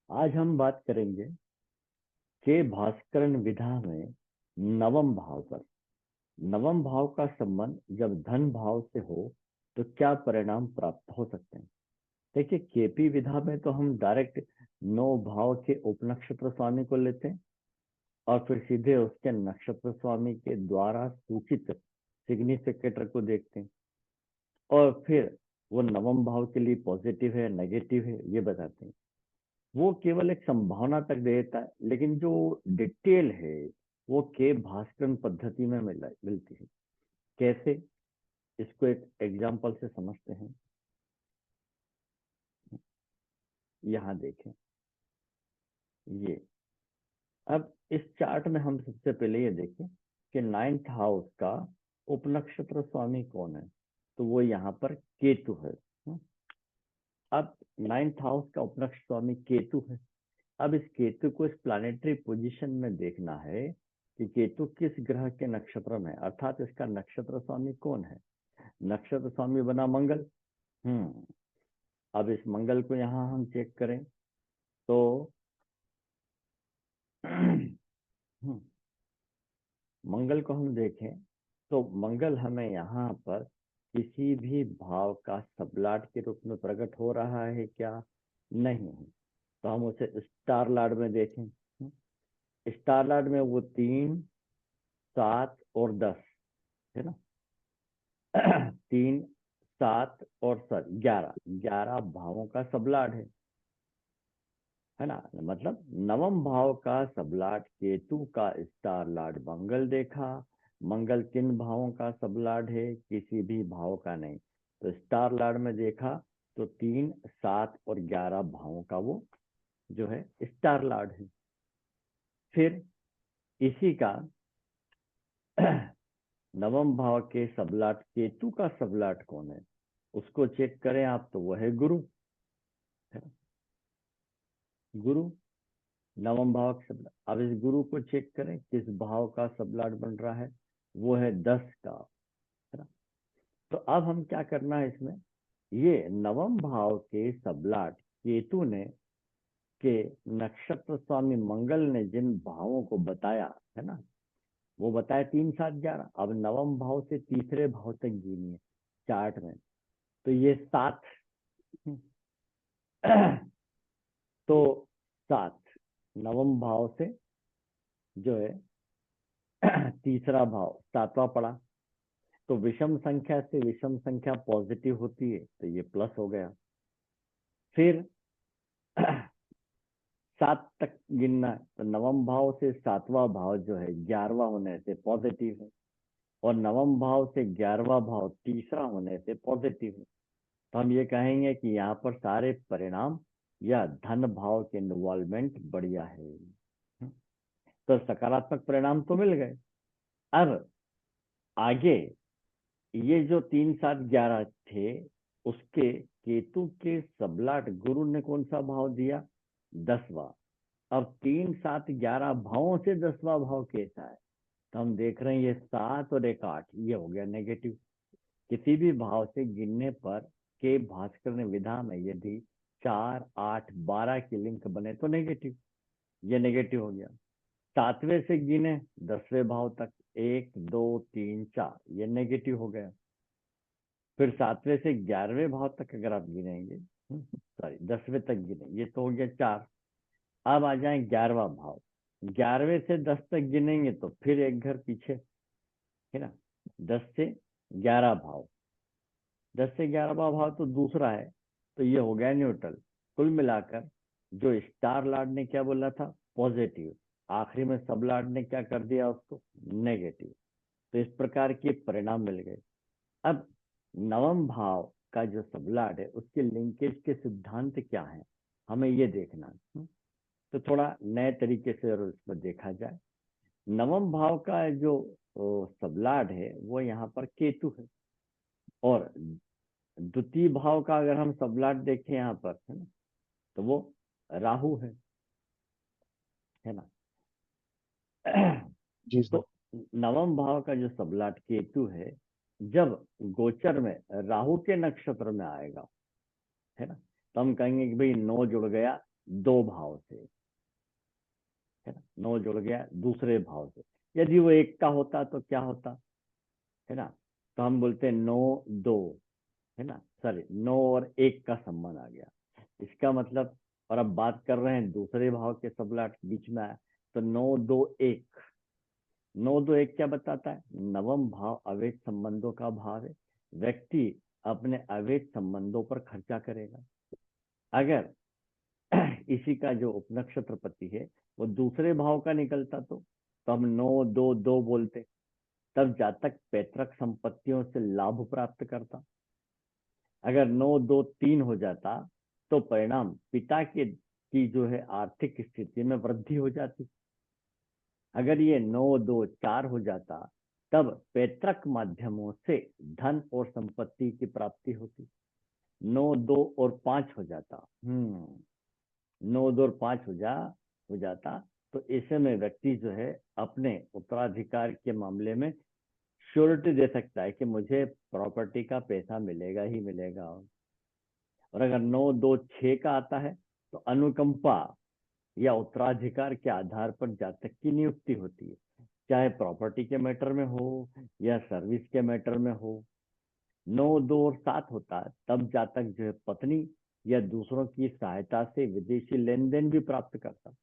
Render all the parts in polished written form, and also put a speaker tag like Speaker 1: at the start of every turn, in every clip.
Speaker 1: आज हम बात करेंगे के भास्करण विधा में नवम भाव पर। नवम भाव का संबंध जब धन भाव से हो तो क्या परिणाम प्राप्त हो सकते हैं। देखिए, केपी विधा में तो हम डायरेक्ट नौ भाव के उपनक्षत्र स्वामी को लेते हैं और फिर सीधे उसके नक्षत्र स्वामी के द्वारा सूचित सिग्निफिकेटर को देखते हैं और फिर वो नवम भाव के लिए पॉजिटिव है नेगेटिव है ये बताते हैं। वो केवल एक संभावना तक देता है, लेकिन जो डिटेल है वो के भास्करन पद्धति में मिलती है। कैसे, इसको एक एग्जांपल से समझते हैं। यहाँ देखें, ये अब इस चार्ट में हम सबसे पहले ये देखें कि नाइन्थ हाउस का उपनक्षत्र स्वामी कौन है, तो वो यहाँ पर केतु है। अब नाइन्थ हाउस का उपनक्षत्र स्वामी केतु है। अब इस केतु को इस प्लानिटरी पोजीशन में देखना है कि केतु किस ग्रह के नक्षत्र में, अर्थात इसका नक्षत्र स्वामी कौन है। नक्षत्र स्वामी बना मंगल। अब इस मंगल को यहाँ हम चेक करें तो मंगल को हम देखें तो मंगल हमें यहाँ पर किसी भी भाव का सबलाट के रूप में प्रकट हो रहा है क्या, नहीं है। तो हम उसे स्टार लॉर्ड में देखें। स्टार लॉर्ड में वो 3, 7 और 10 है ना। 3, 7 और 11 भावों का सबलाट है ना। मतलब नवम भाव का सबलाट केतु का स्टार लॉर्ड मंगल देखा। मंगल किन भावों का सबलाट है, किसी भी भाव का नहीं। तो स्टार लॉर्ड में देखा तो 3, 7 और 11 भावों का वो जो है स्टार लॉर्ड है। फिर इसी का नवम भाव के सबलाट केतु का सबलाट कौन है, उसको चेक करें आप तो वह है गुरु। गुरु नवम भाव का सबलाट। अब इस गुरु को चेक करें किस भाव का सबलाट बन रहा है, वो है 10 का, है ना। तो अब हम क्या करना है इसमें, ये नवम भाव के सबलाट केतु ने के नक्षत्र स्वामी मंगल ने जिन भावों को बताया है ना, वो बताया 3, 7, 11। अब नवम भाव से तीसरे भाव तक गिनिए चार्ट में, तो ये 7 तो 7 नवम भाव से जो है तीसरा भाव 7वां पड़ा। तो विषम संख्या से विषम संख्या पॉजिटिव होती है तो ये प्लस हो गया। फिर 7 तक गिनना है तो नवम भाव से 7वां भाव जो है 11वां होने से पॉजिटिव है और नवम भाव से 11वां भाव तीसरा होने से पॉजिटिव है। तो हम ये कहेंगे कि यहाँ पर सारे परिणाम या धन भाव के इन्वॉल्वमेंट बढ़िया है। तो सकारात्मक परिणाम तो मिल गए। अब आगे ये जो 3, 7, 11 थे उसके केतु के सबलाट गुरु ने कौन सा भाव दिया, 10वां। अब 3, 7, 11 भावों से 10वां भाव कैसा है, तो हम देख रहे हैं ये 7 और 1, 8 ये हो गया नेगेटिव। किसी भी भाव से गिनने पर के भास्कर विधा में यदि 4, 8, 12 की लिंक बने तो नेगेटिव, ये नेगेटिव हो गया। 7वें से गिने 10वें भाव तक 1, 2, 3, 4 ये नेगेटिव हो गया। फिर 7वें से 11वें भाव तक अगर आप गिनेंगे, सॉरी 10वें तक गिने, ये तो हो गया 4। अब आ जाए 11वां भाव, 11वें से 10 तक गिनेंगे तो फिर एक घर पीछे है ना। 10 से 11 भाव, 10 से 11वां भाव तो दूसरा है, तो ये हो गया न्यूट्रल। कुल मिलाकर जो स्टार लॉर्ड ने क्या बोला था, पॉजिटिव, आखिरी में सब लॉर्ड ने क्या कर दिया उसको, नेगेटिव। तो इस प्रकार के परिणाम मिल गए। अब नवम भाव का जो सबलाट है उसके लिंकेज के सिद्धांत क्या है, हमें ये देखना है। तो थोड़ा नए तरीके से अगर उसमें देखा जाए, नवम भाव का जो सबलाट है वो यहाँ पर केतु है और द्वितीय भाव का अगर हम सबलाट देखें यहाँ पर है ना, तो वो राहु है ना।
Speaker 2: जी सर।
Speaker 1: तो नवम भाव का जो सबलाट केतु है जब गोचर में राहु के नक्षत्र में आएगा है ना, तो हम कहेंगे कि भाई 9 जुड़ गया 2 भाव से, है ना। 9 जुड़ गया दूसरे भाव से। यदि वो 1 का होता तो क्या होता, है ना। तो हम बोलते हैं 9 2, है ना, सॉरी 9 और 1 का संबंध आ गया। इसका मतलब, और अब बात कर रहे हैं दूसरे भाव के सबलाट बीच में आया, तो 9 2 1, 9 2 1 क्या बताता है, नवम भाव अवैध संबंधों का भाव है। व्यक्ति अपने अवैध संबंधों पर खर्चा करेगा। अगर इसी का जो उपनक्षत्र पति है वो दूसरे भाव का निकलता तो हम 9 2 2 बोलते। तब जातक पैतृक संपत्तियों से लाभ प्राप्त करता। अगर 9 2 3 हो जाता तो परिणाम पिता के की जो है आर्थिक स्थिति में वृद्धि हो जाती। अगर ये 9 2 4 हो जाता तब पैतृक माध्यमों से धन और संपत्ति की प्राप्ति होती। 9 2 और 5 हो जाता, 9 2 और 5 हो जाता तो ऐसे में व्यक्ति जो है अपने उत्तराधिकार के मामले में श्योरिटी दे सकता है कि मुझे प्रॉपर्टी का पैसा मिलेगा ही मिलेगा। और अगर 9 2 6 का आता है तो अनुकंपा या उत्तराधिकार के आधार पर जातक की नियुक्ति होती है, चाहे प्रॉपर्टी के मैटर में हो या सर्विस के मैटर में हो। 9 2 और 7 होता है तब जातक जो है पत्नी या दूसरों की सहायता से विदेशी लेन देन भी प्राप्त करता।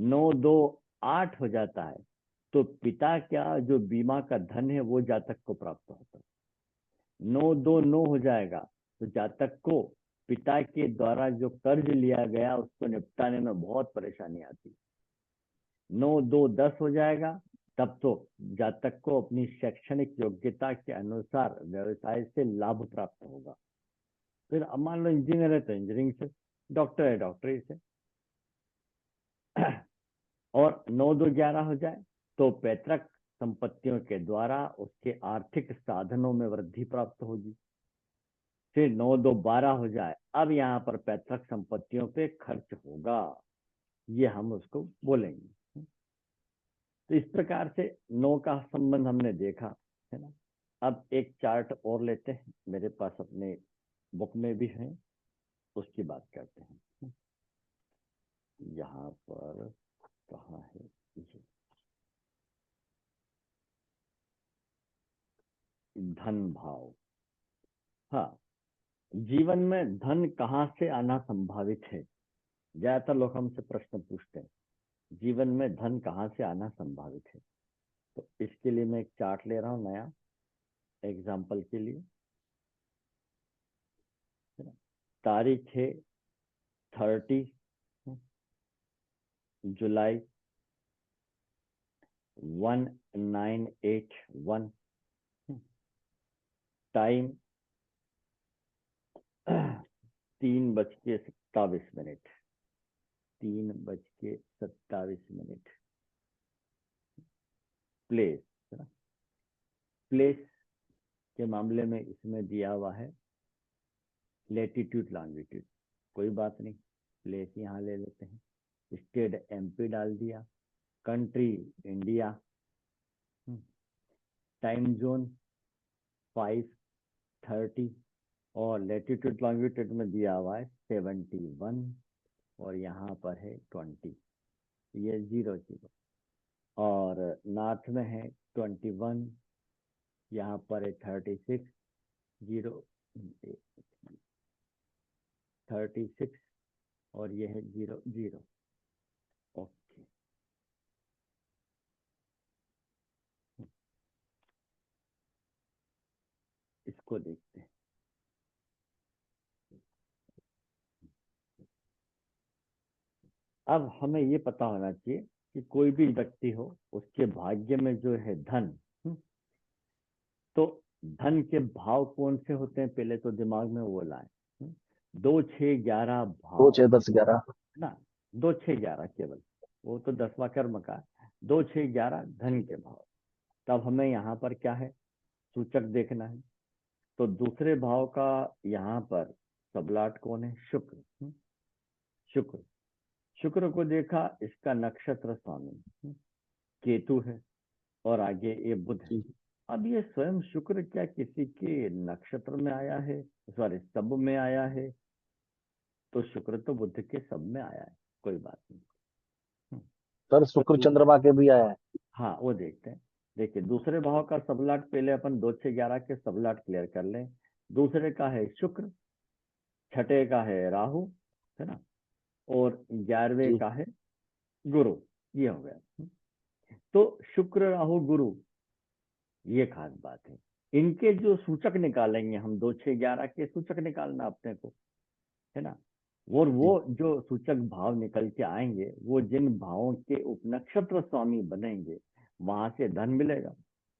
Speaker 1: 9 2 8 हो जाता है तो पिता का जो बीमा का धन है वो जातक को प्राप्त होता है। 9 2 9 हो जाएगा तो जातक को पिता के द्वारा जो कर्ज लिया गया उसको निपटाने में बहुत परेशानी आती। 9 2 10 हो जाएगा तब तो जातक को अपनी शैक्षणिक योग्यता के अनुसार व्यवसाय से लाभ प्राप्त होगा। फिर अब मान लो इंजीनियर है तो इंजीनियरिंग से, डॉक्टर है डॉक्टरी से। और 9 2 11 हो जाए तो पैतृक संपत्तियों के द्वारा उसके आर्थिक साधनों में वृद्धि प्राप्त होगी। फिर 9 2 12 हो जाए, अब यहाँ पर पैतृक संपत्तियों पे खर्च होगा, ये हम उसको बोलेंगे। तो इस प्रकार से 9 का संबंध हमने देखा, है ना। अब एक चार्ट और लेते हैं, मेरे पास अपने बुक में भी है, उसकी बात करते हैं। यहाँ पर कहाँ है ये, धन भाव। हाँ, जीवन में धन कहाँ से आना संभावित है, ज्यादातर लोग हमसे प्रश्न पूछते हैं जीवन में धन कहाँ से आना संभावित है। तो इसके लिए मैं एक चार्ट ले रहा हूँ नया, एग्जाम्पल के लिए। तारीख है 30 जुलाई 1981। टाइम 3:27। 3:27। प्लेस, है ना। प्लेस के मामले में इसमें दिया हुआ है लेटीट्यूड लॉन्गिट्यूड, कोई बात नहीं, प्लेस यहाँ ले लेते हैं। स्टेट एमपी डाल दिया, कंट्री इंडिया, टाइम जोन 5:30 और लेटीट्यूड लॉन्गिट्यूड में दिया हुआ है 71 और यहाँ पर है 20, ये 00। और नॉर्थ में है 21, यहाँ पर है 36 0 36 और ये है 00। ओके, इसको देखते हैं। अब हमें ये पता होना चाहिए कि कोई भी व्यक्ति हो उसके भाग्य में जो है धन, तो धन के भाव कौन से होते हैं पहले तो दिमाग में वो लाए। 2 6 11
Speaker 2: दो
Speaker 1: भाव,
Speaker 2: छह दस ग्यारह
Speaker 1: है ना। 2 6 11 केवल, वो तो 10वां कर्म का। 2 6 11 धन के भाव। तब हमें यहाँ पर क्या है, सूचक देखना है। तो दूसरे भाव का यहाँ पर सबलाट कौन है, शुक्र। शुक्र, शुक्र को देखा, इसका नक्षत्र स्वामी केतु है और आगे ये बुध है। अब ये स्वयं शुक्र क्या किसी के नक्षत्र में आया है, सॉरी स्तंभ में आया है, तो शुक्र तो बुध के सब में आया है, कोई बात नहीं। हम्म,
Speaker 2: सर
Speaker 1: तो
Speaker 2: शुक्र चंद्रमा के भी आया है।
Speaker 1: हाँ वो देखते हैं। देखिए दूसरे भाव का सबलाट पहले अपन 2 6 11 के सबलाट क्लियर कर लें। दूसरे का है शुक्र, छठे का है राहु, है ना, और 11वें
Speaker 2: जी।
Speaker 1: का है गुरु। ये हो गया। तो शुक्र राहु गुरु, ये खास बात है। इनके जो सूचक निकालेंगे हम, 2 6 11 के सूचक निकालना अपने को, है ना। और वो
Speaker 2: जी।
Speaker 1: जो सूचक भाव निकल के आएंगे, वो जिन भावों के उपनक्षत्र स्वामी बनेंगे, वहां से धन मिलेगा।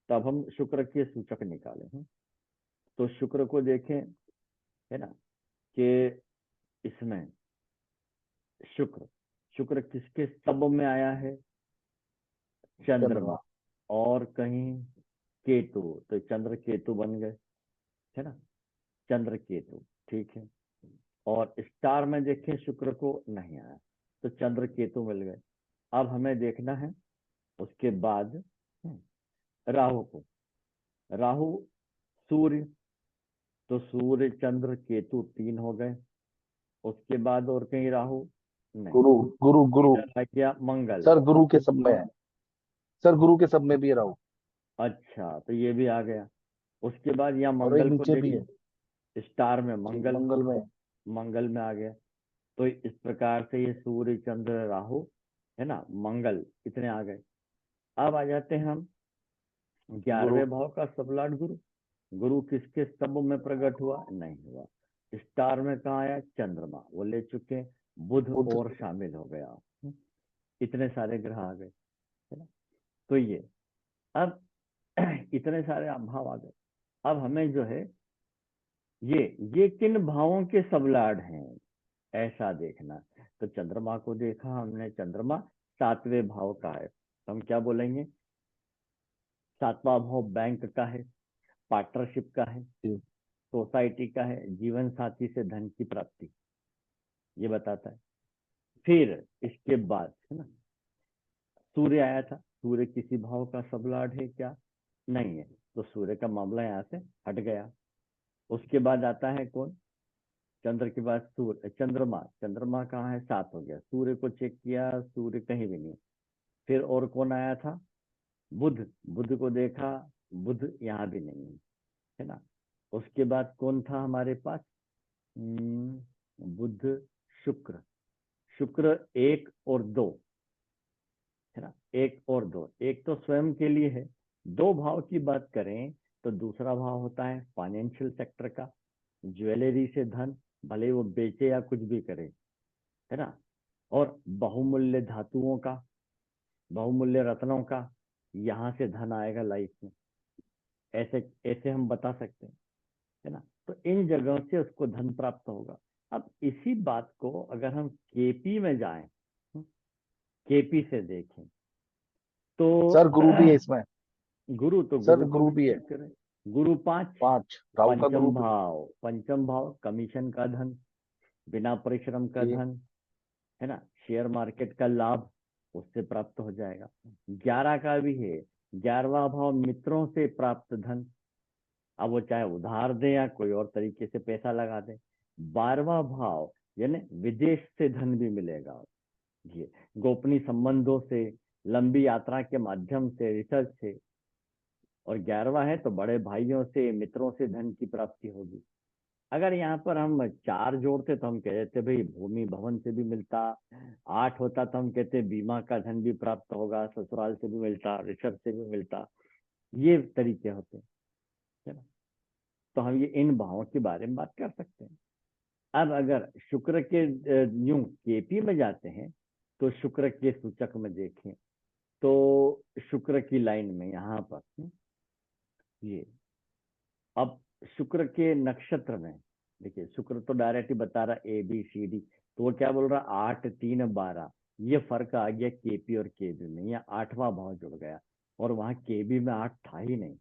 Speaker 1: तब हम शुक्र के सूचक निकालें। तो शुक्र को देखें, है ना, कि इसमें शुक्र, शुक्र किसके स्तंभ में आया है? चंद्रमा।
Speaker 2: चंद्रमा।
Speaker 1: और कहीं केतु, तो चंद्र केतु बन गए, है ना, चंद्र केतु। ठीक है। और स्टार में देखें शुक्र को, नहीं आया, तो चंद्र केतु मिल गए। अब हमें देखना है उसके बाद राहु को। राहु सूर्य, तो सूर्य चंद्र केतु 3 हो गए। उसके बाद और कहीं राहु नहीं।
Speaker 2: गुरु। गुरु गुरु।
Speaker 1: इधर आ गया मंगल।
Speaker 2: सर गुरु के सब में है। सर गुरु के सब में भी है राहु।
Speaker 1: अच्छा, तो ये भी आ गया। उसके बाद यहाँ
Speaker 2: और एक
Speaker 1: मंगल को
Speaker 2: नीचे भी है।
Speaker 1: देखिए, स्टार में
Speaker 2: जी
Speaker 1: मंगल,
Speaker 2: मंगल में है।
Speaker 1: मंगल में आ गया। तो इस प्रकार से ये सूर्य चंद्र राहु, है ना, मंगल, इतने आ गए। अब आ जाते हैं हम
Speaker 2: गुरु।
Speaker 1: 11वें भाव का सबलाट गुरु। गुरु किसके स्तंभ में प्रकट हुआ? नहीं हुआ। स्टार में कहा आया? चंद्रमा, वो ले चुके। बुध
Speaker 2: बुध।
Speaker 1: और शामिल हो गया। इतने सारे ग्रह आ गए, है ना। तो ये अब इतने सारे भाव आ गए। अब हमें जो है ये किन भावों के सबलाड हैं, ऐसा देखना। तो चंद्रमा को देखा हमने, चंद्रमा 7वें भाव का है, तो हम क्या बोलेंगे? 7वां भाव बैंक का है, पार्टनरशिप का है,
Speaker 2: जी।
Speaker 1: सोसाइटी का है, जीवन साथी से धन की प्राप्ति, ये बताता है। फिर इसके बाद, है ना, सूर्य आया था। सूर्य किसी भाव का सबलाड है क्या? नहीं है, तो सूर्य का मामला यहाँ से हट गया। उसके बाद आता है कौन? चंद्र के बाद सूर्य, चंद्रमा। चंद्रमा कहाँ है? 7 हो गया। सूर्य को चेक किया, सूर्य कहीं भी नहीं। फिर और कौन आया था? बुध। बुध को देखा, बुध यहाँ भी नहीं है, है ना। उसके बाद कौन था हमारे पास? बुध, शुक्र। शुक्र 1 और 2, है ना, 1 और 2। एक तो स्वयं के लिए है। 2 भाव की बात करें तो दूसरा भाव होता है फाइनेंशियल सेक्टर का, ज्वेलरी से धन, भले वो बेचे या कुछ भी करे, है ना। और बहुमूल्य धातुओं का, बहुमूल्य रत्नों का, यहाँ से धन आएगा लाइफ में। ऐसे ऐसे हम बता सकते हैं, है ना। तो इन जगहों से उसको धन प्राप्त होगा। अब इसी बात को अगर हम केपी में जाएं, केपी से देखें, तो
Speaker 2: सर गुरु भी है इसमें।
Speaker 1: गुरु, तो
Speaker 2: सर
Speaker 1: गुरु को
Speaker 2: गुरु
Speaker 1: भी
Speaker 2: भी है।
Speaker 1: चेक करें। गुरु 5,
Speaker 2: 5 राहु का गुरु।
Speaker 1: पंचम भाव, पंचम भाव कमीशन का धन, बिना परिश्रम का
Speaker 2: जी।
Speaker 1: धन, है ना, शेयर मार्केट का लाभ उससे प्राप्त हो जाएगा। 11 का भी है, 11वां भाव मित्रों से प्राप्त धन, अब वो चाहे उधार दे या कोई और तरीके से पैसा लगा दे। 12वां भाव यानी विदेश से धन भी मिलेगा, ये गोपनीय संबंधों से, लंबी यात्रा के माध्यम से, रिसर्च से। और 11वां है तो बड़े भाइयों से, मित्रों से धन की प्राप्ति होगी। अगर यहाँ पर हम 4 जोड़ते तो हम कह देते भाई भूमि भवन से भी मिलता। 8 होता तो हम कहते बीमा का धन भी प्राप्त होगा, ससुराल से भी मिलता, रिसर्च से भी मिलता। ये तरीके होते हैं, है ना। तो हम ये इन भावों के बारे में बात कर सकते हैं। अब अगर शुक्र के यूं केपी में जाते हैं, तो शुक्र के सूचक में देखें, तो शुक्र की लाइन में यहाँ पर ये, अब शुक्र के नक्षत्र में देखिए, शुक्र तो डायरेक्ट ही बता रहा ABCD, तो वो क्या बोल रहा? 8 3 12। ये फर्क आ गया केपी और केबी में, या 8वां भाव जुड़ गया। और वहां केबी में 8 था ही नहीं,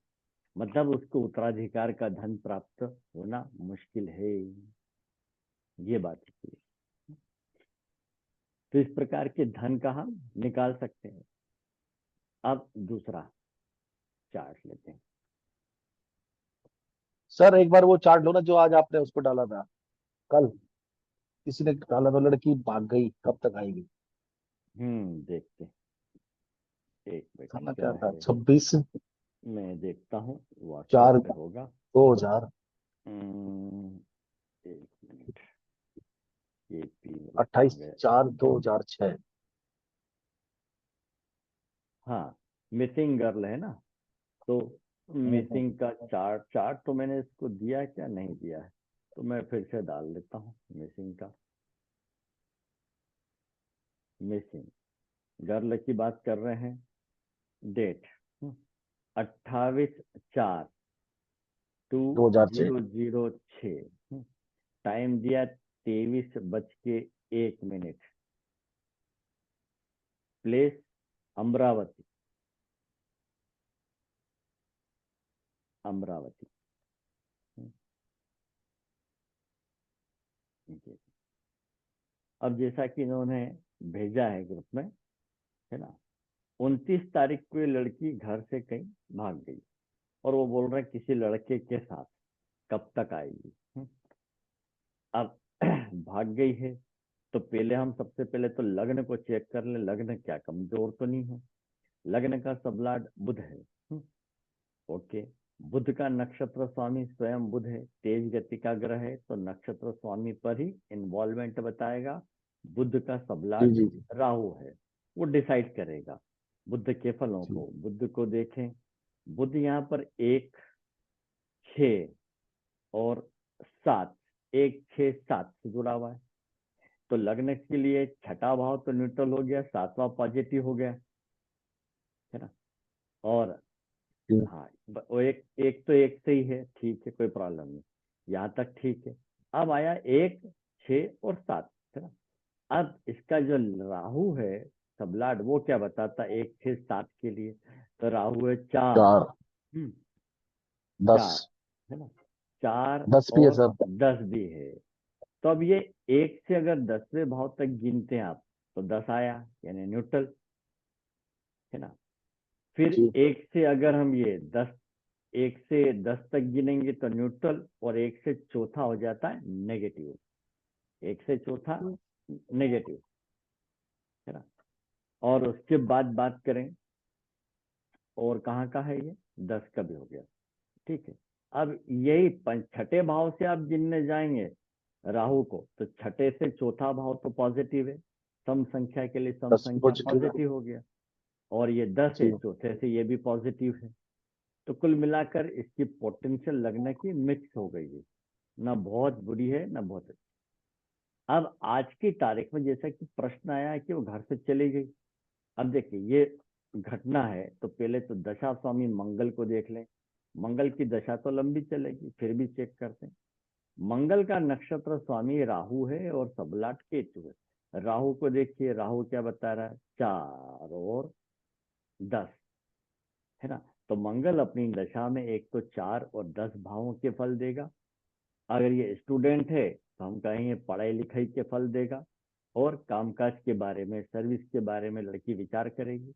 Speaker 1: मतलब उसको उत्तराधिकार का धन प्राप्त होना मुश्किल है, ये बात है। तो इस प्रकार के धन का हम निकाल सकते हैं। अब दूसरा चार्ट लेते हैं।
Speaker 2: सर एक बार वो चार्ट लो ना जो आज आपने उस पर डाला था कल। किसी ने डाला तो लड़की भाग गई, कब तक आएगी?
Speaker 1: देखते हैं। एक मिनट
Speaker 2: खाना
Speaker 1: क्या
Speaker 2: क्या था?
Speaker 1: है,
Speaker 2: 26
Speaker 1: मैं देखता हूँ व्हाट्सएप
Speaker 2: 4
Speaker 1: पे होगा।
Speaker 2: 2000,
Speaker 1: हम्म, एक मिनट, ये पी कहाँ
Speaker 2: 28
Speaker 1: गया।
Speaker 2: 4 2006।
Speaker 1: हाँ, मिसिंग गर्ल है ना, तो
Speaker 2: हम्म,
Speaker 1: मिसिंग का चार्ट चार्ट तो मैंने इसको दिया है क्या, नहीं दिया है, तो मैं फिर से डाल देता हूँ मिसिंग का। मिसिंग गर्ल की बात कर रहे हैं। डेट 28/4
Speaker 2: 2006।
Speaker 1: 2006। टाइम दिया 23:01। प्लेस अमरावती। अमरावती। जी। अब जैसा कि इन्होंने भेजा है ग्रुप में, है ना, 29 तारीख को ये लड़की घर से कहीं भाग गई, और वो बोल रहे हैं किसी लड़के के साथ, कब तक आएगी। अब भाग गई है, तो पहले हम सबसे पहले तो लग्न को चेक कर ले, लग्न क्या कमजोर तो नहीं है। लग्न का सबलाट बुध है। ओके। बुध का नक्षत्र स्वामी स्वयं बुध है, तेज गति का ग्रह है, तो नक्षत्र स्वामी पर ही इन्वॉल्वमेंट बताएगा। बुध का
Speaker 2: जी
Speaker 1: सबलाट
Speaker 2: जी जी
Speaker 1: राहु है, वो डिसाइड करेगा बुध के फलों
Speaker 2: जी।
Speaker 1: को। बुध को देखें, बुध यहाँ पर 1, 6 और 7, 1, 6, 7 से जुड़ा हुआ है। तो लग्न के लिए छठा भाव तो न्यूट्रल हो गया, सातवां पॉजिटिव हो गया, है ना। और
Speaker 2: जी।
Speaker 1: हाँ, वो एक एक तो एक से ही है, ठीक है, कोई प्रॉब्लम नहीं, यहाँ तक ठीक है। अब आया 1, 6 और 7, है ना। अब इसका जो राहु है सबलाट, वो क्या बताता है 1, 6, 7 के लिए, तो राहु है 4।
Speaker 2: 4
Speaker 1: हम्म,
Speaker 2: 10,
Speaker 1: 4, है ना, 4
Speaker 2: 10 भी है
Speaker 1: और
Speaker 2: सर।
Speaker 1: 10 भी है। तो अब ये 1 से अगर 10वें भाव तक गिनते हैं आप, तो 10 आया, यानी न्यूट्रल, है ना। फिर
Speaker 2: जी
Speaker 1: 1 से अगर हम ये 10, 1 से 10 तक गिनेंगे तो न्यूट्रल, और 1 से चौथा हो जाता है नेगेटिव। 1 से चौथा नेगेटिव, है ना। और उसके बाद बात करें, और कहाँ का है ये, 10 का भी हो गया, ठीक है। अब यही छठे भाव से आप गिनने जाएंगे राहु को, तो छठे से चौथा भाव तो पॉजिटिव है, सम संख्या के लिए सम
Speaker 2: 10
Speaker 1: संख्या
Speaker 2: पॉजिटिव है।
Speaker 1: पॉजिटिव हो गया। और ये 10 है,
Speaker 2: जी।
Speaker 1: चौथे से ये भी पॉजिटिव है। तो कुल मिलाकर इसकी पोटेंशियल लगने की मिक्स हो गई है, ना बहुत बुरी है ना बहुत अच्छी। अब आज की तारीख में जैसा कि प्रश्न आया है कि वो घर से चली गई, अब देखिए ये घटना है, तो पहले तो दशा स्वामी मंगल को देख लें। मंगल की दशा तो लंबी चलेगी, फिर भी चेक करते हैं। मंगल का नक्षत्र स्वामी राहु है और सबलाट केतु है। राहु को देखिए, राहु क्या बता रहा है, 4 और 10, है ना। तो मंगल अपनी दशा में एक तो 4 और 10 भावों के फल देगा। अगर ये स्टूडेंट है तो हम कहेंगे पढ़ाई लिखाई के फल देगा, और कामकाज के बारे में, सर्विस के बारे में लड़की विचार करेगी।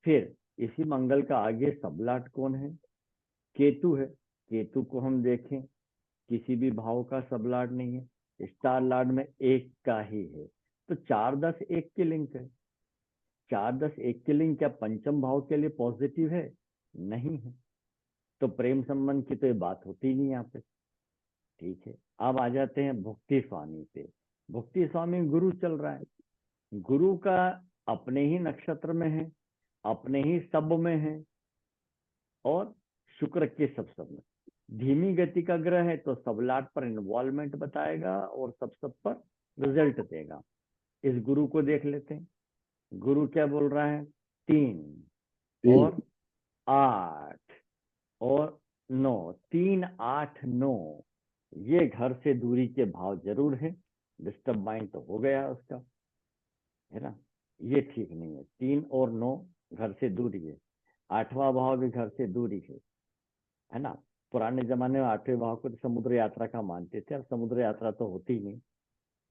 Speaker 1: फिर इसी मंगल का आगे सबलाट कौन है, केतु है। केतु को हम देखें, किसी भी भाव का सबलाट नहीं है, स्टार लार्ड में एक का ही है। तो 4, 10, 1 के लिंक है। 4, 10, 1 के लिंक क्या पंचम भाव के लिए पॉजिटिव है, नहीं है। तो प्रेम संबंध की तो ये बात होती ही नहीं यहाँ पे, ठीक है। अब आ जाते हैं भुक्ति स्वामी पे। भुक्ति स्वामी गुरु चल रहा है। गुरु का अपने ही नक्षत्र में है, अपने ही सब में है, और शुक्र के सब में। धीमी गति का ग्रह है, तो सबलाट पर इन्वॉल्वमेंट बताएगा और सब पर रिजल्ट देगा। इस गुरु को देख लेते हैं। गुरु क्या बोल रहा है, 3 और 8 और 9। 3, 8, 9, ये घर से दूरी के भाव जरूर है। डिस्टर्ब माइंड तो हो गया उसका, है ना। ये ठीक नहीं है, 3 और 9 घर से दूरी है। आठवां भाव भी घर से दूरी है ना। पुराने जमाने में आठवें भाव को तो समुद्र यात्रा का मानते थे, अब समुद्र यात्रा तो होती नहीं।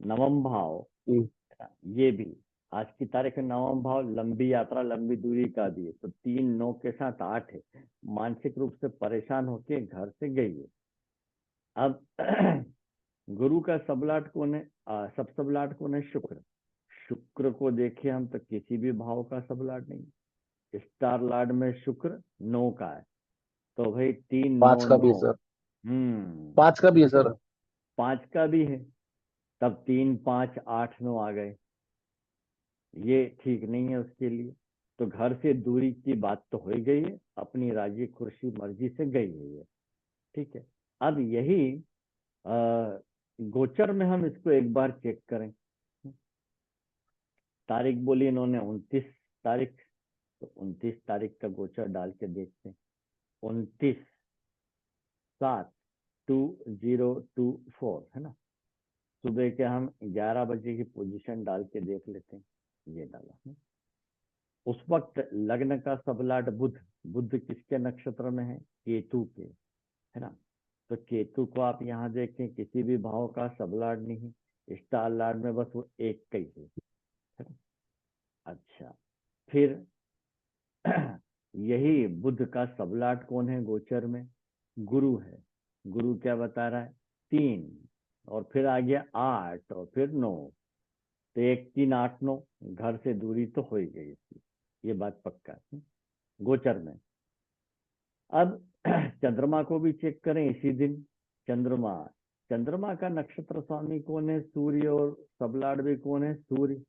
Speaker 1: नवम भाव,
Speaker 2: जी।
Speaker 1: है ना, ये भी आज की तारीख में नवम भाव लंबी यात्रा लंबी दूरी का भी है, तो 3, 9 के साथ 8 है। मानसिक रूप से परेशान होके घर से गई है। अब गुरु का सबलाट कौन है? सब सबलाट कौन है? शुक्र। शुक्र को देखे हम तो किसी भी भाव का सबलाट नहीं। स्टार लार्ड में शुक्र 9 का है, तो भाई 3
Speaker 2: 5
Speaker 1: 9
Speaker 2: का भी
Speaker 1: 9।
Speaker 2: है सर।
Speaker 1: हम्म।
Speaker 2: 5 का भी है सर।
Speaker 1: 5 का भी है, तब 3 5 8 9 आ गए। ये ठीक नहीं है उसके लिए। तो घर से दूरी की बात तो हो ही गई है, अपनी राजी खुशी मर्जी से गई हुई है। ठीक है। अब यही गोचर में हम इसको एक बार चेक करें। तारीख बोली इन्होंने 29 तारीख, तो 29 तारीख का गोचर डाल के देखते हैं। 29/7/2024 है ना। सुबह के हम 11 बजे की पोजीशन डाल के देख लेते हैं। ये डाला है। उस वक्त लग्न का सबलाट बुध। बुध किसके नक्षत्र में है? केतु के, है ना। तो केतु को आप यहाँ देखें, किसी भी भाव का सबलाट नहीं, स्टार लार्ड में बस वो एक का ही है ना? अच्छा, फिर यही बुध का सबलाट कौन है गोचर में? गुरु है। गुरु क्या बता रहा है? 3, और फिर आ गया 8, और फिर 9। तो 1 3 8 9, घर से दूरी तो हो ही गई इसकी, ये बात पक्का है गोचर में। अब चंद्रमा को भी चेक करें इसी दिन। चंद्रमा, चंद्रमा का नक्षत्र स्वामी कौन है? सूर्य, और सबलाट भी कौन है? सूर्य।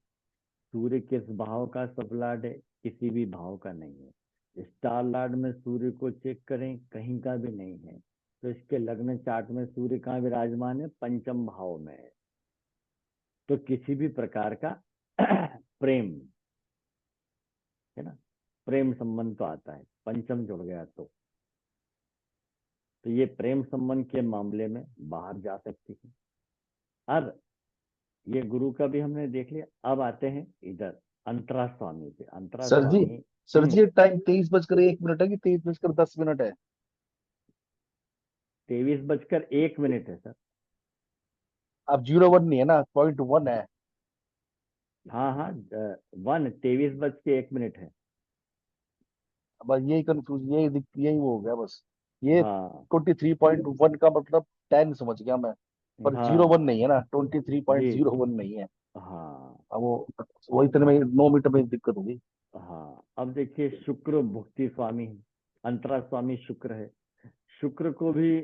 Speaker 1: सूर्य किस भाव का सबलाट है? किसी भी भाव का नहीं है। स्टार लार्ड में सूर्य को चेक करें, कहीं का भी नहीं है। तो इसके लग्न चार्ट में सूर्य कहाँ विराजमान है? पंचम भाव में है। तो किसी भी प्रकार का प्रेम, है ना, प्रेम संबंध तो आता है, पंचम जुड़ गया तो ये प्रेम संबंध के मामले में बाहर जा सकती है। अब ये गुरु का भी हमने देख लिया। अब आते हैं इधर अंतरा स्वामी पे। अंतरा
Speaker 2: सर जी,
Speaker 1: स्वामी।
Speaker 2: सर जी, टाइम 23:01 है कि 23:10 है?
Speaker 1: 23:01 है सर।
Speaker 2: अब 01 नहीं है ना, .1 है।
Speaker 1: हाँ हाँ, 23:01 है।
Speaker 2: बस यही कंफ्यूज, यही वो हो गया बस। ये
Speaker 1: हाँ
Speaker 2: 23.1 का मतलब 10 समझ गया मैं। पर 01
Speaker 1: हाँ
Speaker 2: नहीं है ना, twenty three
Speaker 1: G,
Speaker 2: point zero one नहीं है।
Speaker 1: हाँ
Speaker 2: अब वो इतने में 9 मीटर में दिक्कत होगी।
Speaker 1: हाँ। अब देखिए, शुक्र भुक्ति स्वामी है, अंतरा स्वामी शुक्र है। शुक्र को भी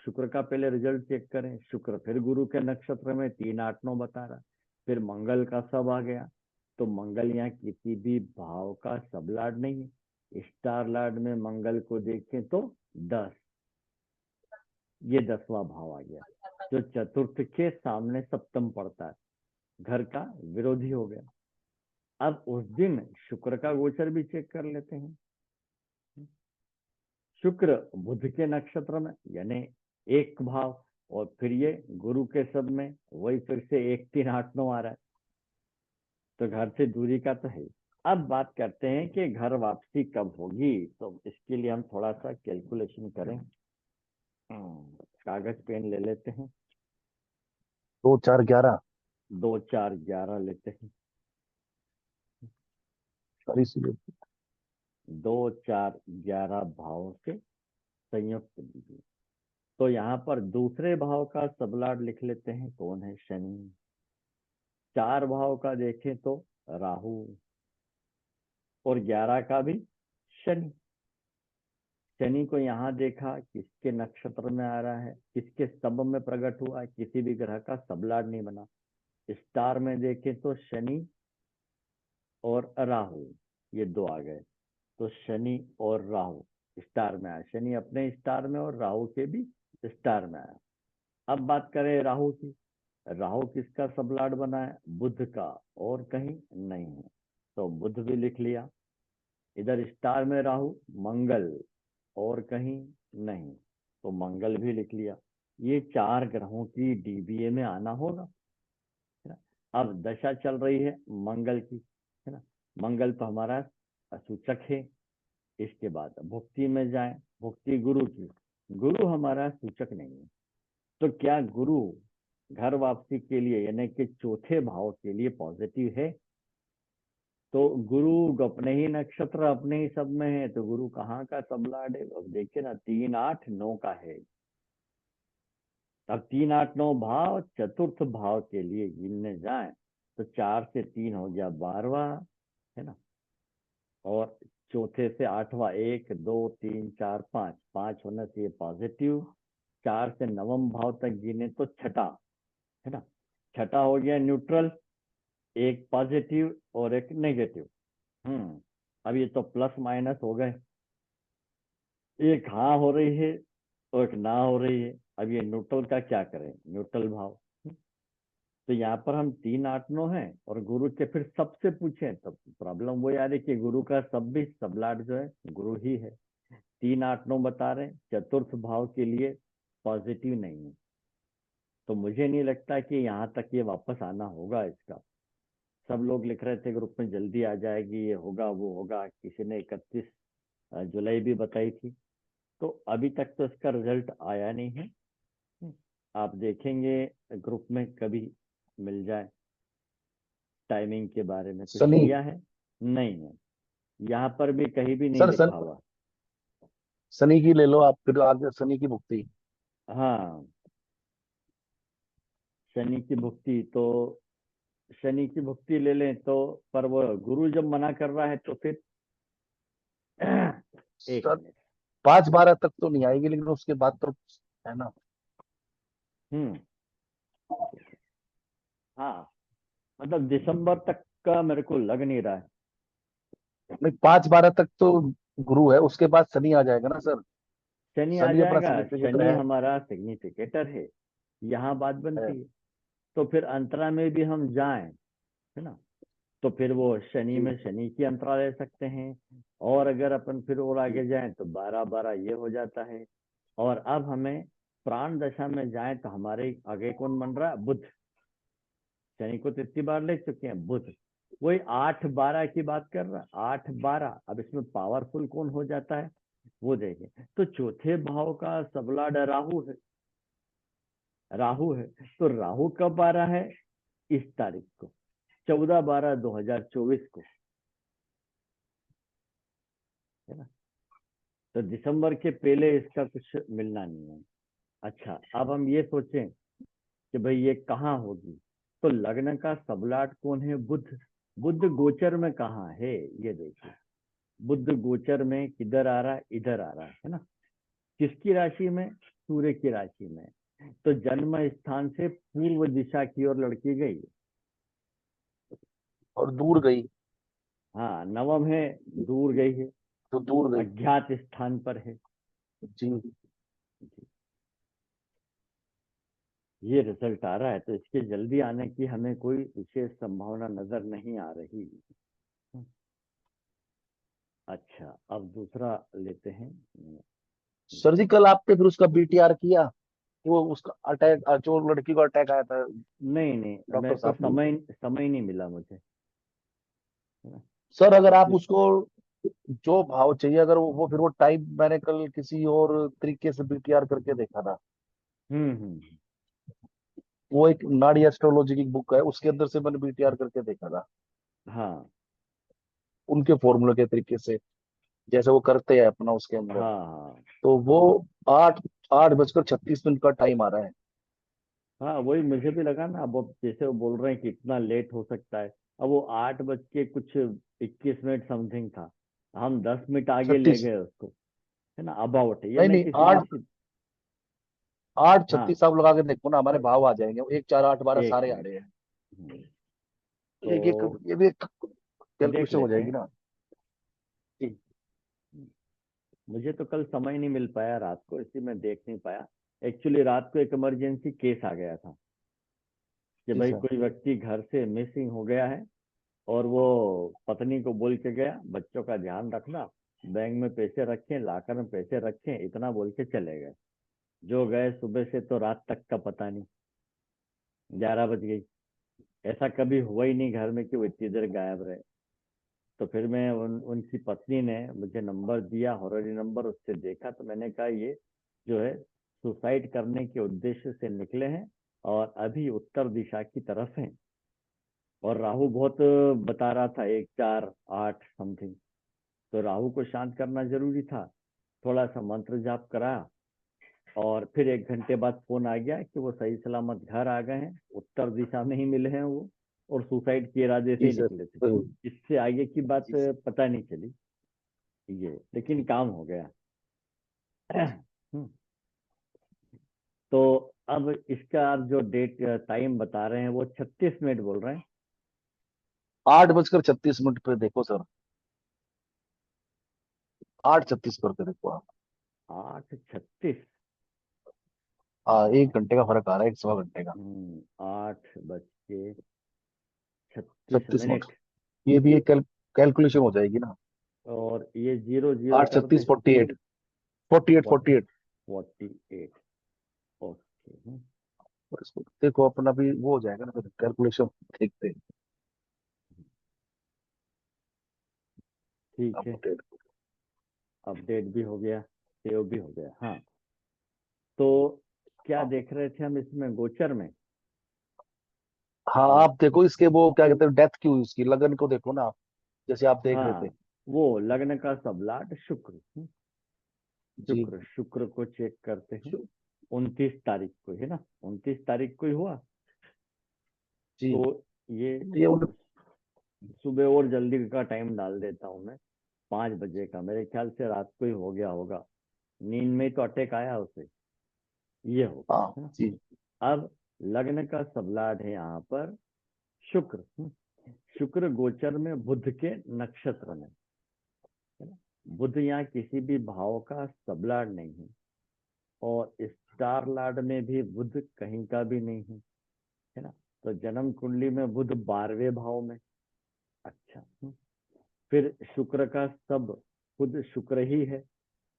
Speaker 1: शुक्र का पहले रिजल्ट चेक करें। शुक्र फिर गुरु के नक्षत्र में 3 8 9 बता रहा। फिर मंगल का सब आ गया। तो मंगल यहाँ किसी भी भाव का सब लार्ड नहीं है। स्टार लार्ड में मंगल को देखें तो 10, ये 10वां भाव आ गया, जो चतुर्थ के सामने सप्तम पड़ता है, घर का विरोधी हो गया। अब उस दिन शुक्र का गोचर भी चेक कर लेते हैं। शुक्र बुध के नक्षत्र में, यानी एक भाव, और फिर ये गुरु के सब में, वही फिर से 1 3 8 9 आ रहा है। तो घर से दूरी का तो है। अब बात करते हैं कि घर वापसी कब होगी। तो इसके लिए हम थोड़ा सा कैलकुलेशन करें। कागज पेन ले लेते हैं।
Speaker 2: 2 4 11।
Speaker 1: 2 4 11 लेते हैं।
Speaker 2: सॉरी इसीलिए।
Speaker 1: 2 4 11 भावों से संयुक्त लीजिए। तो यहाँ पर दूसरे भाव का सबलाड लिख लेते हैं, कौन है? शनि। 4 भाव का देखें तो राहु, और 11 का भी शनि। शनि को यहाँ देखा, किसके नक्षत्र में आ रहा है, किसके स्तंभ में प्रकट हुआ है, किसी भी ग्रह का सबलाड नहीं बना। स्टार में देखें तो शनि और राहु, ये 2 आ गए। तो शनि और राहु स्टार में आया। शनि अपने स्टार में और राहु के भी स्टार में आया। अब बात करें राहु की। राहु किसका सबलाड बना है? बुध का, और कहीं नहीं है। तो बुध भी लिख लिया। इधर स्टार में राहु, मंगल, और कहीं नहीं, तो मंगल भी लिख लिया। ये 4 ग्रहों की डीबीए में आना होगा, है ना। अब दशा चल रही है मंगल की, है ना। मंगल तो हमारा सूचक है। इसके बाद भुक्ति में जाए, भुक्ति गुरु की। गुरु हमारा सूचक नहीं है। तो क्या गुरु घर वापसी के लिए, यानी कि चौथे भाव के लिए पॉजिटिव है? तो गुरु अपने ही नक्षत्र, अपने ही सब में है, तो गुरु कहाँ का सबलाड है? अब देखिए ना, 3 8 9 का है। अब 3 8 9 भाव चतुर्थ भाव के लिए गिनने जाए तो 4 से 3 हो गया 12वां, है ना। और चौथे से 8वां 1 2 3 4 5, 5 होना चाहिए पॉजिटिव। 4 से 9वें भाव तक गिने तो छठा, है ना। छठा हो गया न्यूट्रल, एक पॉजिटिव और एक नेगेटिव। अब ये तो प्लस माइनस हो गए, एक हाँ हो रही है और एक ना हो रही है। अब ये न्यूट्रल का क्या करें, न्यूट्रल भाव। तो यहाँ पर हम 3 8 9 हैं और गुरु के फिर सबसे पूछे तो प्रॉब्लम वो आ रही कि गुरु का सब भी सबलाट जो है गुरु ही है। 3 8 9 बता रहे हैं, चतुर्थ भाव के लिए पॉजिटिव नहीं है। तो मुझे नहीं लगता कि यहाँ तक ये वापस आना होगा इसका। सब लोग लिख रहे थे ग्रुप में जल्दी आ जाएगी, ये होगा वो होगा, किसी ने 31 जुलाई भी बताई थी। तो अभी तक तो इसका रिजल्ट आया नहीं है। आप देखेंगे ग्रुप में कभी मिल जाए। टाइमिंग के बारे में कुछ
Speaker 2: शनि।
Speaker 1: दिया है? नहीं है, यहाँ पर भी कहीं भी नहीं
Speaker 2: सर
Speaker 1: लिखा हुआ।
Speaker 2: शनि की ले लो आप, फिर आगे शनि की भुक्ति।
Speaker 1: हाँ, शनि की भुक्ति तो शनि की भुक्ति ले लें तो, पर वो गुरु जब मना कर रहा है तो फिर एक
Speaker 2: सर
Speaker 1: मिनट।
Speaker 2: 5 12 तक तो नहीं आएगी, लेकिन उसके बाद तो है ना।
Speaker 1: हम्म हाँ, मतलब दिसंबर तक का मेरे को लग नहीं रहा है।
Speaker 2: नहीं, 5 12 तक तो गुरु है, उसके बाद शनि आ जाएगा ना सर।
Speaker 1: शनि आ
Speaker 2: शनि अपना
Speaker 1: जाएगा,
Speaker 2: सिग्निफिकेटर
Speaker 1: शनि
Speaker 2: है।
Speaker 1: हमारा सिग्निफिकेटर है, यहाँ बात
Speaker 2: है।
Speaker 1: बनती है। तो फिर अंतरा में भी हम जाएं, है ना, तो फिर वो शनि
Speaker 2: जी।
Speaker 1: में शनि की अंतरा ले सकते हैं। और अगर अपन फिर और आगे जाएं तो 12 12 ये हो जाता है। और अब हमें प्राण दशा में जाएं तो हमारे आगे कौन बन रहा है, बुध। शनि को तो इतनी बार ले चुके हैं, बुध वही 8 12 की बात कर रहा है, 8 12। अब इसमें पावरफुल कौन हो जाता है वो देखें। तो चौथे भाव का सबलाड राहु है, राहु है। तो राहु कब आ रहा है, इस तारीख को, 14 12 2024 को, है ना। तो दिसंबर के पहले इसका कुछ मिलना नहीं है। अच्छा, अब हम ये सोचें कि भाई ये कहाँ होगी। तो लग्न का सबलाट कौन है, बुध। बुध गोचर में कहाँ है, ये देखिए। बुध गोचर में किधर आ रहा है, इधर आ रहा है ना। किसकी राशि में, सूर्य की राशि में। तो जन्म स्थान से पूर्व दिशा की ओर लड़की गई।
Speaker 2: और दूर गई।
Speaker 1: हाँ, नवम है, दूर गई है,
Speaker 2: तो दूर गई।
Speaker 1: अज्ञात स्थान पर है।
Speaker 2: जी।
Speaker 1: ये रिजल्ट आ रहा है, तो इसके जल्दी आने की हमें कोई विशेष संभावना नजर नहीं आ रही। अच्छा, अब दूसरा लेते हैं।
Speaker 2: सर्जिकल आपने फिर उसका बीटीआर किया कि वो उसका अटैक, जो लड़की को अटैक आया था
Speaker 1: नहीं नहीं,
Speaker 2: डॉक्टर
Speaker 1: मेरे को
Speaker 2: साहब ने।
Speaker 1: समय नहीं मिला मुझे, है ना।
Speaker 2: सर अगर आप
Speaker 1: इसलिए
Speaker 2: उसको जो भाव चाहिए, अगर वो फिर वो टाइप मैंने कल किसी और तरीके से बीटीआर करके देखा था।
Speaker 1: हम्म।
Speaker 2: वो एक नाड़ी एस्ट्रोलॉजी की बुक है, उसके अंदर से मैंने बीटीआर करके देखा था।
Speaker 1: हाँ
Speaker 2: उनके फॉर्मूले के तरीके से, जैसे वो करते हैं अपना उसके अंदर।
Speaker 1: हाँ हाँ
Speaker 2: तो वो 8 8 बजकर 36 मिनट का टाइम आ रहा है।
Speaker 1: हाँ, वही मुझे भी लगा ना। अब वो जैसे वो बोल रहे हैं कि इतना लेट हो सकता है। अब वो 8 बज के कुछ 21 मिनट समथिंग था, हम 10 मिनट आगे ले
Speaker 2: 36।
Speaker 1: गए उसको, है ना। अबाउट ये
Speaker 2: नहीं
Speaker 1: मैं
Speaker 2: नहीं,
Speaker 1: किसी
Speaker 2: आठ
Speaker 1: निश्चित।
Speaker 2: आठ
Speaker 1: हाँ,
Speaker 2: छत्तीस आप लगा के देखो ना, हमारे भाव आ जाएंगे, 1 4 8 12
Speaker 1: एक
Speaker 2: सारे आ
Speaker 1: मिनट।
Speaker 2: रहे हैं।
Speaker 1: हम्म,
Speaker 2: एक एक
Speaker 1: तो
Speaker 2: ये भी एक
Speaker 1: देख
Speaker 2: कैलकुलेशन हो
Speaker 1: लेते
Speaker 2: जाएगी
Speaker 1: हैं।
Speaker 2: ना। ठीक।
Speaker 1: मुझे तो कल समय नहीं मिल पाया रात को, इसलिए मैं देख नहीं पाया। एक्चुअली रात को एक इमरजेंसी केस आ गया था कि
Speaker 2: जी
Speaker 1: भाई
Speaker 2: सर।
Speaker 1: कोई व्यक्ति घर से मिसिंग हो गया है। और वो पत्नी को बोल के गया, बच्चों का ध्यान रखना, बैंक में पैसे रखें, लाकर में पैसे रखें, इतना बोल के चले गए। जो गए सुबह से तो रात तक का पता नहीं, 11 बज गई। ऐसा कभी हुआ ही नहीं घर में कि वो इतनी देर गायब रहे। तो फिर मैं उनकी पत्नी ने मुझे नंबर दिया, हॉररी नंबर, उससे देखा तो मैंने कहा ये जो है सुसाइड करने के उद्देश्य से निकले हैं और अभी उत्तर दिशा की तरफ हैं। और राहु बहुत बता रहा था, 1 4 8 समथिंग। तो राहु को शांत करना जरूरी था। थोड़ा सा मंत्र जाप करा, और फिर 1 घंटे बाद फोन आ गया कि वो सही सलामत घर आ गए हैं, उत्तर दिशा में ही मिले हैं वो, और सुसाइड के इरादे से
Speaker 2: जी
Speaker 1: ही
Speaker 2: सर।
Speaker 1: निकले थे। इससे आगे की बात
Speaker 2: जी सर।
Speaker 1: पता नहीं चली ये, लेकिन काम हो गया। हम्म, तो अब इसका आप जो डेट टाइम बता रहे हैं वो 36 मिनट बोल रहे हैं।
Speaker 2: 8:36 पे देखो सर, 8:36 पे देखो आप।
Speaker 1: 8:36।
Speaker 2: हाँ, 1 घंटे का फर्क आ रहा है, 1 सवा घंटे का।
Speaker 1: 8:36
Speaker 2: छत्तीस मिनट
Speaker 1: मिनट
Speaker 2: ये भी एक कैलकुलेशन हो जाएगी ना।
Speaker 1: और ये जीरो जीरो
Speaker 2: आठ
Speaker 1: कर दे।
Speaker 2: छत्तीस 48, 48, 48।
Speaker 1: 48। ओके।
Speaker 2: इसको देखो, अपना भी वो हो जाएगा ना, फिर कैलकुलेशन देखते हैं।
Speaker 1: ठीक है,
Speaker 2: अपडेट।
Speaker 1: अपडेट भी हो गया, सेव भी हो गया। हाँ, तो क्या देख रहे थे हम इसमें गोचर में?
Speaker 2: हाँ,
Speaker 1: और
Speaker 2: आप देखो इसके वो क्या कहते हैं, डेथ की हुई उसकी लगन को देखो ना आप, जैसे आप देख रहे थे।
Speaker 1: हाँ, वो लग्न का सबलाट शुक्र।
Speaker 2: जी।
Speaker 1: शुक्र, शुक्र को चेक करते हैं। 29 तारीख को है ना, 29 तारीख को ही हुआ।
Speaker 2: जी।
Speaker 1: तो ये
Speaker 2: ये उन
Speaker 1: सुबह और जल्दी का टाइम डाल देता हूँ मैं, 5 बजे का, मेरे ख्याल से रात को ही हो गया होगा, नींद में ही तो अटैक आया उसे, ये होगा
Speaker 2: हाँ
Speaker 1: है ना।
Speaker 2: जी।
Speaker 1: अब लग्न का सबलाट है यहाँ पर शुक्र। शुक्र गोचर में बुध के नक्षत्र में, है ना। बुध यहाँ किसी भी भाव का सबलाट नहीं है, और स्टार लार्ड में भी बुध कहीं का भी नहीं है ना। तो जन्म कुंडली में बुध 12वें भाव में। अच्छा। फिर शुक्र का सब खुद शुक्र ही है,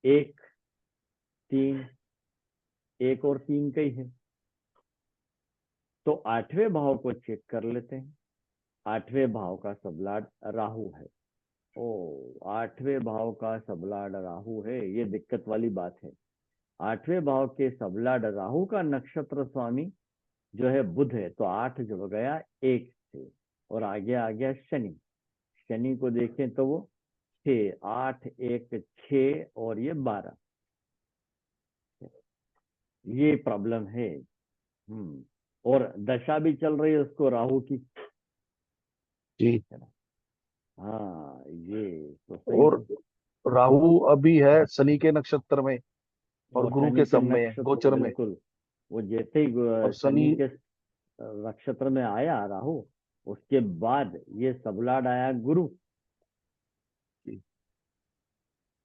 Speaker 1: एक, 3, एक और 3 का ही है। तो 8वें भाव को चेक कर लेते हैं। 8वें भाव का सबलाड राहु है। ओ, 8वें भाव का सबलाड राहु है, ये दिक्कत वाली बात है। 8वें भाव के सबलाड राहु का नक्षत्र स्वामी जो है बुध है, तो 8 जो गया 1 से, और आगे आ गया शनि। शनि को देखें तो वो 6, 8, 1, 6 और ये 12, ये प्रॉब्लम है। और दशा भी चल रही है उसको राहु की,
Speaker 2: जी।
Speaker 1: है ना। हाँ, ये तो सही
Speaker 2: और
Speaker 1: है।
Speaker 2: राहु अभी है शनि के नक्षत्र में, और
Speaker 1: और
Speaker 2: गुरु
Speaker 1: शनि
Speaker 2: के
Speaker 1: के
Speaker 2: सब में है,
Speaker 1: नक्षत्र,
Speaker 2: गोचर में।
Speaker 1: बिल्कुल, वो जैसे ही
Speaker 2: और शनि।
Speaker 1: शनि के नक्षत्र में आया राहु, उसके बाद ये सबलाड आया गुरु।
Speaker 2: जी।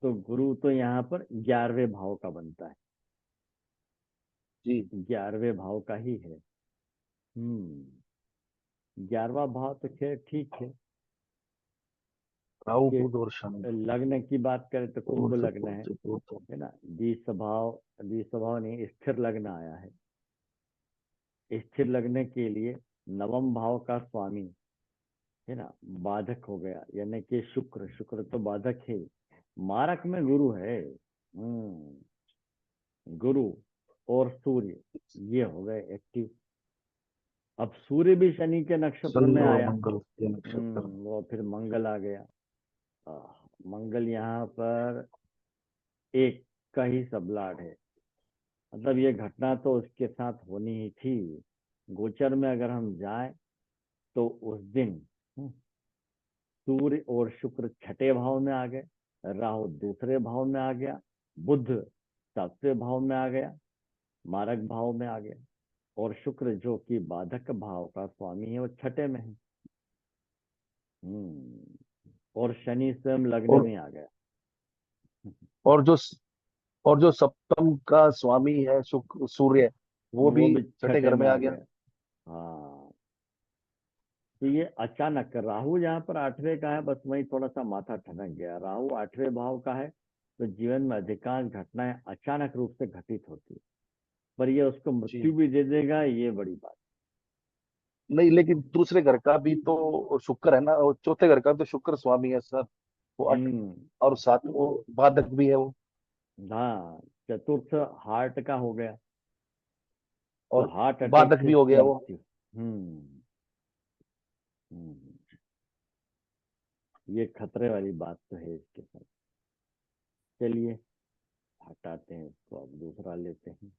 Speaker 1: तो गुरु तो यहाँ पर 11वें भाव का बनता है,
Speaker 2: जी।
Speaker 1: 11वें भाव का ही है। 11वां भाव तो खैर ठीक है।
Speaker 2: राहु
Speaker 1: कि
Speaker 2: बुध और शनि।
Speaker 1: लग्न की बात करें तो कुंभ लग्न
Speaker 2: तो
Speaker 1: है ना। द्विस्वभाव नहीं, स्थिर लग्न आया है। स्थिर लग्न के लिए नवम भाव का स्वामी है ना बाधक हो गया, यानी कि शुक्र, शुक्र तो बाधक है। मारक में गुरु है। गुरु और सूर्य, ये हो गए एक्टिव। अब सूर्य भी शनि के नक्षत्र
Speaker 2: शनि
Speaker 1: में
Speaker 2: और
Speaker 1: आया।
Speaker 2: मंगल के नक्षत्र।
Speaker 1: वो फिर मंगल आ गया। आ, मंगल यहाँ पर एक का ही सबलाट है, मतलब ये घटना तो उसके साथ होनी ही थी। गोचर में अगर हम जाएं तो उस दिन सूर्य और शुक्र छठे भाव में आ गए, राहु दूसरे भाव में आ गया, बुध सातवें भाव में आ गया, मारक भाव में आ गया, और शुक्र जो कि बाधक भाव का स्वामी है वो छठे में है। और शनि स्वयं लग्न
Speaker 2: और
Speaker 1: में आ गया।
Speaker 2: और जो और जो सप्तम का स्वामी है शुक्र, सूर्य, वो
Speaker 1: वो
Speaker 2: भी
Speaker 1: भी
Speaker 2: छठे
Speaker 1: छठे
Speaker 2: घर
Speaker 1: में
Speaker 2: में आ
Speaker 1: आ
Speaker 2: गया।
Speaker 1: गया। हाँ, तो ये अचानक राहु जहाँ पर 8वें का है, बस वही थोड़ा सा माथा ठनक गया। राहु 8वें भाव का है, तो जीवन में अधिकांश घटनाएं अचानक रूप से घटित होती है, पर ये उसको मृत्यु
Speaker 2: जी।
Speaker 1: भी दे देगा, ये बड़ी बात।
Speaker 2: नहीं, लेकिन दूसरे घर का भी तो शुक्र है ना, और चौथे घर का भी तो शुक्र स्वामी है सर। वो अट
Speaker 1: हम्म।
Speaker 2: और साथ वो बाधक भी है वो।
Speaker 1: हाँ, चतुर्थ हार्ट का हो गया, तो
Speaker 2: और
Speaker 1: हार्ट अटैक
Speaker 2: बाधक
Speaker 1: से
Speaker 2: भी हो
Speaker 1: इसकी
Speaker 2: गया वो।
Speaker 1: मृत्यु। हम्म। हम्म, ये खतरे वाली बात तो है इसके साथ। चलिए, हटाते हैं, उसको अब दूसरा लेते हैं।